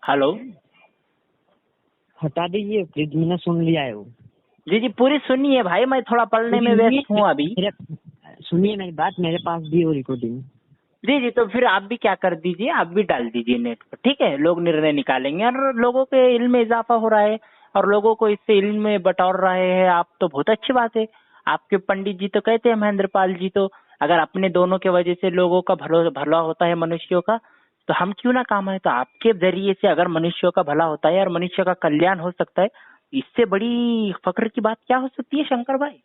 Hello. हटा दीजिए please, मैंने सुन लिया है वो। जी जी पूरी सुनिए भाई, मैं थोड़ा पढ़ने में व्यस्त हूँ अभी। सुनिए मेरी बात, मेरे पास भी वो रिकॉर्डिंग। जी जी, तो फिर आप भी क्या कर दीजिए, आप भी डाल दीजिए नेट पर, ठीक है। लोग निर्णय निकालेंगे और लोगों के इल्म में इजाफा हो रहा है और लोगों को इससे इल्म में बटोर रहे हैं आप, तो बहुत अच्छी बात है। आपके पंडित जी तो कहते हैं, महेंद्र पाल जी, तो अगर अपने दोनों के वजह से लोगों का भला होता है मनुष्यों का, तो हम क्यों ना काम है। तो आपके जरिए से अगर मनुष्यों का भला होता है और मनुष्य का कल्याण हो सकता है, इससे बड़ी फक्र की बात क्या हो सकती है शंकर भाई।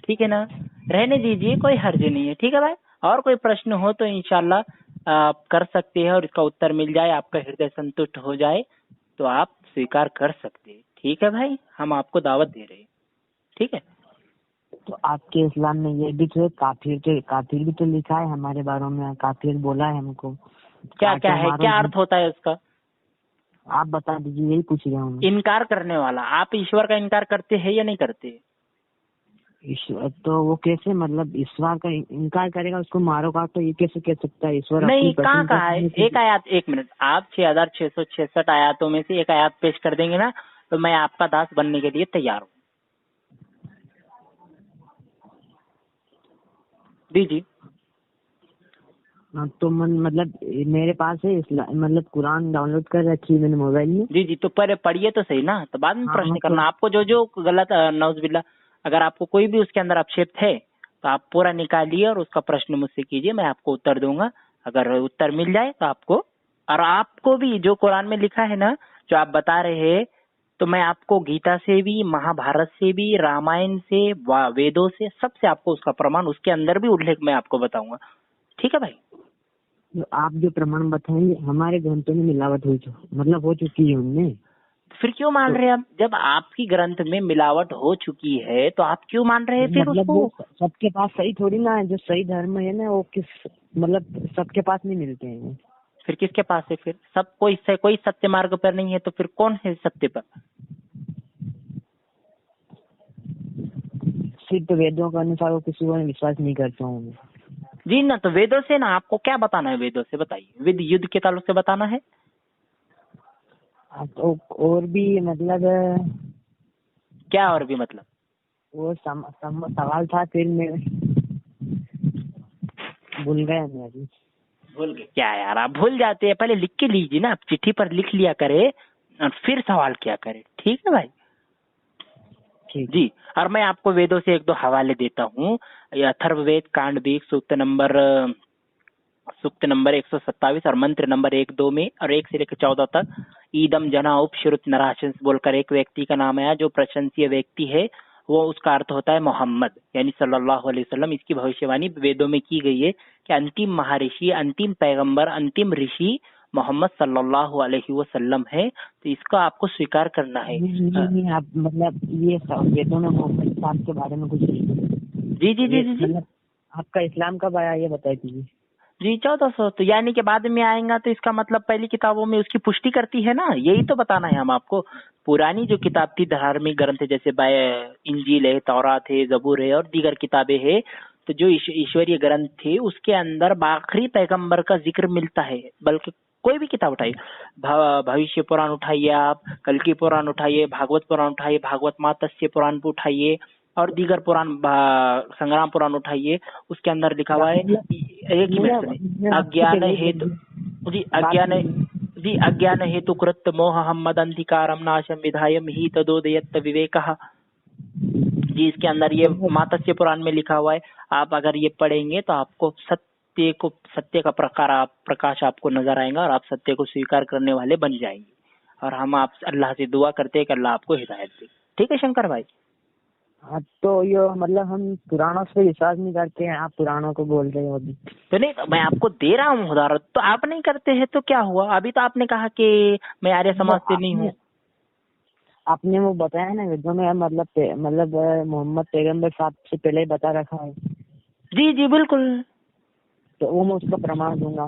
ठीक है ना, रहने दीजिए, कोई हर्ज नहीं है, ठीक है भाई। और कोई प्रश्न हो तो इंशाल्लाह आप कर सकते हैं और इसका उत्तर मिल जाए, आपका हृदय संतुष्ट हो जाए तो आप स्वीकार कर सकते हैं। ठीक है भाई, हम आपको दावत दे रहे हैं, ठीक है। तो आपके इस्लाम में ये भी तो काफिर भी तो लिखा है हमारे बारे में, काफिर बोला है हमको। क्या क्या है, क्या अर्थ होता है उसका? आप बता दीजिए, यही पूछ रहा हूँ। इनकार करने वाला। आप ईश्वर का इनकार करते हैं या नहीं करते? ईश्वर तो वो कैसे, मतलब ईश्वर का इनकार करेगा उसको मारोगा, तो ये कैसे कह सकता है ईश्वर नहीं, अपनी कहाँ प्रशंसा कहा है एक आयत? एक मिनट, आप 6666 आयतों में से एक आयत पेश कर देंगे ना, तो मैं आपका दास बनने के लिए तैयार हूँ। दीजिए। हाँ, तो मतलब मेरे पास है मतलब कुरान डाउनलोड कर रखी है मैंने मोबाइल में। जी जी, तो पहले पढ़िए तो सही ना, तो बाद में हाँ प्रश्न तो करना। आपको जो जो गलत नौजुबिल्ला, अगर आपको कोई भी उसके अंदर आक्षेप थे तो आप पूरा निकालिए और उसका प्रश्न मुझसे कीजिए, मैं आपको उत्तर दूंगा। अगर उत्तर मिल जाए तो आपको, और आपको भी जो कुरान में लिखा है ना, जो आप बता रहे हैं, तो मैं आपको गीता से भी, महाभारत से भी, रामायण से, वेदों से, सबसे आपको उसका प्रमाण, उसके अंदर भी उल्लेख मैं आपको बताऊंगा। ठीक है भाई। आप जो प्रमाण बताएंगे, हमारे ग्रंथों में मिलावट हुई मतलब हो चुकी है उनमें। फिर क्यों मान तो रहे हैं आप? जब आपकी ग्रंथ में मिलावट हो चुकी है तो आप क्यों मान रहे हैं फिर मतलब उसको? वो सबके पास सही थोड़ी ना है, जो सही धर्म है ना वो मतलब सबके पास नहीं मिलते हैं। फिर किसके पास है? फिर सब कोई सत्य मार्ग पर नहीं है, तो फिर कौन है सत्य पर? सिर्फ वेदों के अनुसार वो किसी को विश्वास नहीं करता हूँ। जी ना, तो वेदों से ना, आपको क्या बताना है वेदों से बताइए, विद युद्ध के ताल्लुक से बताना है? तो और भी मतलब क्या और भी मतलब? वो सवाल था, फिर मैं भूल गया मैं अभी। भूल गए क्या यार, आप भूल जाते हैं। पहले लिख के लीजिए ना, आप चिट्ठी पर लिख लिया करे और फिर सवाल किया करे, ठीक है भाई। ठीक है। जी, और मैं आपको वेदों से एक दो हवाले देता हूँ। अथर्ववेद कांड 20 सूक्त नंबर 127 और मंत्र नंबर 1-2 में, और 1 से लेकर 14 तक, ईदम जना उपश्रुत नराशंस बोलकर एक व्यक्ति का नाम आया, जो प्रशंसीय व्यक्ति है। वो, उसका अर्थ होता है मोहम्मद, यानी सल्लल्लाहु अलैहि वसल्लम। इसकी भविष्यवाणी वेदों में की गई है कि अंतिम महर्षि, अंतिम पैगंबर, अंतिम ऋषि मोहम्मद सल्लल्लाहु अलैहि वसल्लम है। तो इसका आपको स्वीकार करना है। नहीं, आप मतलब ये वेदों में मोहम्मद साहब के बारे में कुछ जी जी जी जी जी मतलब आपका इस्लाम कब आया ये बता दीजिए। जी 1400, तो यानी कि बाद में आएगा, तो इसका मतलब पहली किताबों में उसकी पुष्टि करती है ना, यही तो बताना है हम आपको। पुरानी जो किताब थी, धार्मिक ग्रंथ है, जैसे इंजील है, तौरात है, जबूर है और दीगर किताबें है, तो जो ईश्वरीय ग्रंथ थे उसके अंदर आखिरी पैगंबर का जिक्र मिलता है। बल्कि कोई भी किताब उठाइए, भविष्य पुराण उठाइए, आप कल्कि पुराण उठाइए, भागवत पुराण उठाइए, भागवत मातस्य पुराण को उठाइए, और दीगर पुराण, संग्राम पुराण उठाइए, उसके अंदर लिखा हुआ है। एक ही मिनट सुनिए। अज्ञान हेतु, जी अज्ञान हेतु कृत मोह मद अंधिकारम नाशम विधायम ही तदोदयत विवेकः। जी, इसके अंदर ये मातस्य पुराण में लिखा हुआ है। आप अगर ये पढ़ेंगे तो आपको सत्य का प्रकाश आपको नजर आएगा और आप सत्य को स्वीकार करने वाले बन जाएंगे। और हम आप अल्लाह से दुआ करते हैं कि अल्लाह आपको हिदायत दे। ठीक है शंकर भाई। हाँ, तो ये मतलब हम पुराणों से विश्वास नहीं करते हैं, आप पुराणों को बोल रहे हो अभी। तो नहीं, तो मैं आपको दे रहा हूँ उदाहरण, तो आप नहीं करते हैं तो क्या हुआ? अभी तो आपने कहा कि मैं आर्य समाज से नहीं हूँ। आपने वो बताया ना वेदों में, मतलब मोहम्मद पैगंबर साहब से पहले ही बता रखा है। जी जी बिल्कुल। तो वो मैं उसका प्रमाण दूंगा।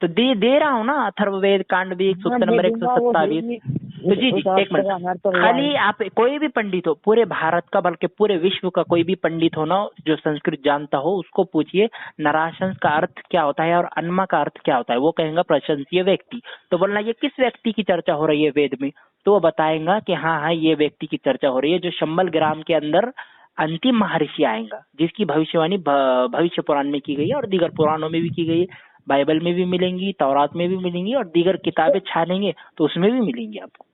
तो दे रहा हूँ ना, अथर्ववेद कांड 20 सूक्त हाँ, दे नंबर दूंगा, वो 127। तो जी एक मिनट, खाली आप कोई भी पंडित हो पूरे भारत का बल्कि पूरे विश्व का कोई भी पंडित हो ना जो संस्कृत जानता हो उसको पूछिए नराशंस का अर्थ क्या होता है और अन्मा का अर्थ क्या होता है, वो कहेंगे प्रशंसीय व्यक्ति। तो बोलना ये किस व्यक्ति की चर्चा हो रही है वेद में, तो वो बताएगा कि हाँ हाँ ये व्यक्ति की चर्चा हो रही है जो शंबल ग्राम के अंदर अंतिम महर्षि आएगा, जिसकी भविष्यवाणी भविष्य पुराण में की गई है और दीगर पुराणों में भी की गई है, बाइबल में भी मिलेंगी, तौरात में भी मिलेंगी और दीगर किताबें छानेंगे तो उसमें भी मिलेंगी आपको।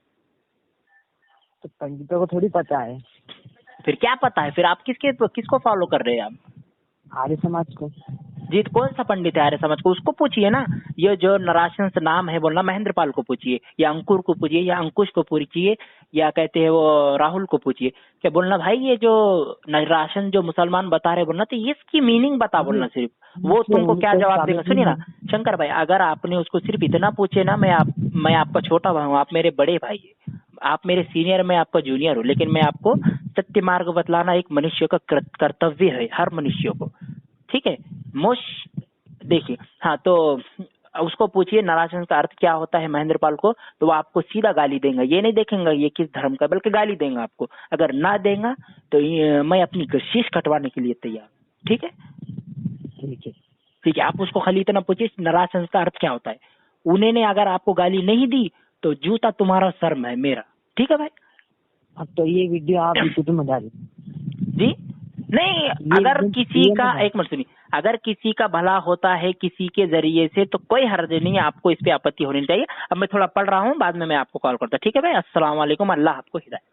तो पंडितों को थोड़ी पता है। फिर क्या पता है, फिर आप किसको फॉलो कर रहे हैं आप? आर्य समाज को। जी तो कौन सा पंडित है आर्य समाज को, उसको पूछिए ना। ये जो नराशंस नाम है बोलना महेंद्रपाल को पूछिए या अंकुर को पूछिए या अंकुश को पूछिए या कहते हैं वो राहुल को पूछिए, क्या बोलना भाई ये जो नराशन जो मुसलमान बता रहे बोलना तो इसकी मीनिंग बता बोलना, सिर्फ वो तुमको क्या जवाब देगा। सुनिए ना शंकर भाई, अगर आपने उसको सिर्फ इतना पूछे ना, मैं आपका छोटा भाई हूँ, आप मेरे बड़े भाई है, आप मेरे सीनियर, मैं आपका जूनियर हूँ, लेकिन मैं आपको सत्य मार्ग बतलाना एक मनुष्य का कर्तव्य है, हर मनुष्य को, ठीक है। देखिए हाँ, तो उसको पूछिए नराशन का अर्थ क्या होता है महेंद्रपाल को, तो वो आपको सीधा गाली देंगे, ये नहीं देखेंगे ये किस धर्म का, बल्कि गाली देंगे आपको। अगर ना देगा तो मैं अपनी शीश कटवाने के लिए तैयार, ठीक है। ठीक है, आप उसको खाली इतना पूछिए नराशन का अर्थ क्या होता है। उन्होंने अगर आपको गाली नहीं दी तो जूता तुम्हारा सर में है मेरा, ठीक है भाई। अब तो ये वीडियो आप यूट्यूब में डालिए जी नहीं, अगर किसी का एक मिनट सुनिए, अगर किसी का भला होता है किसी के जरिए से तो कोई हर्ज नहीं है, आपको इस पे आपत्ति होनी चाहिए। अब मैं थोड़ा पढ़ रहा हूँ, बाद में मैं आपको कॉल करता, ठीक है भाई। अस्सलाम वालेकुम, अल्लाह आपको हिदायत।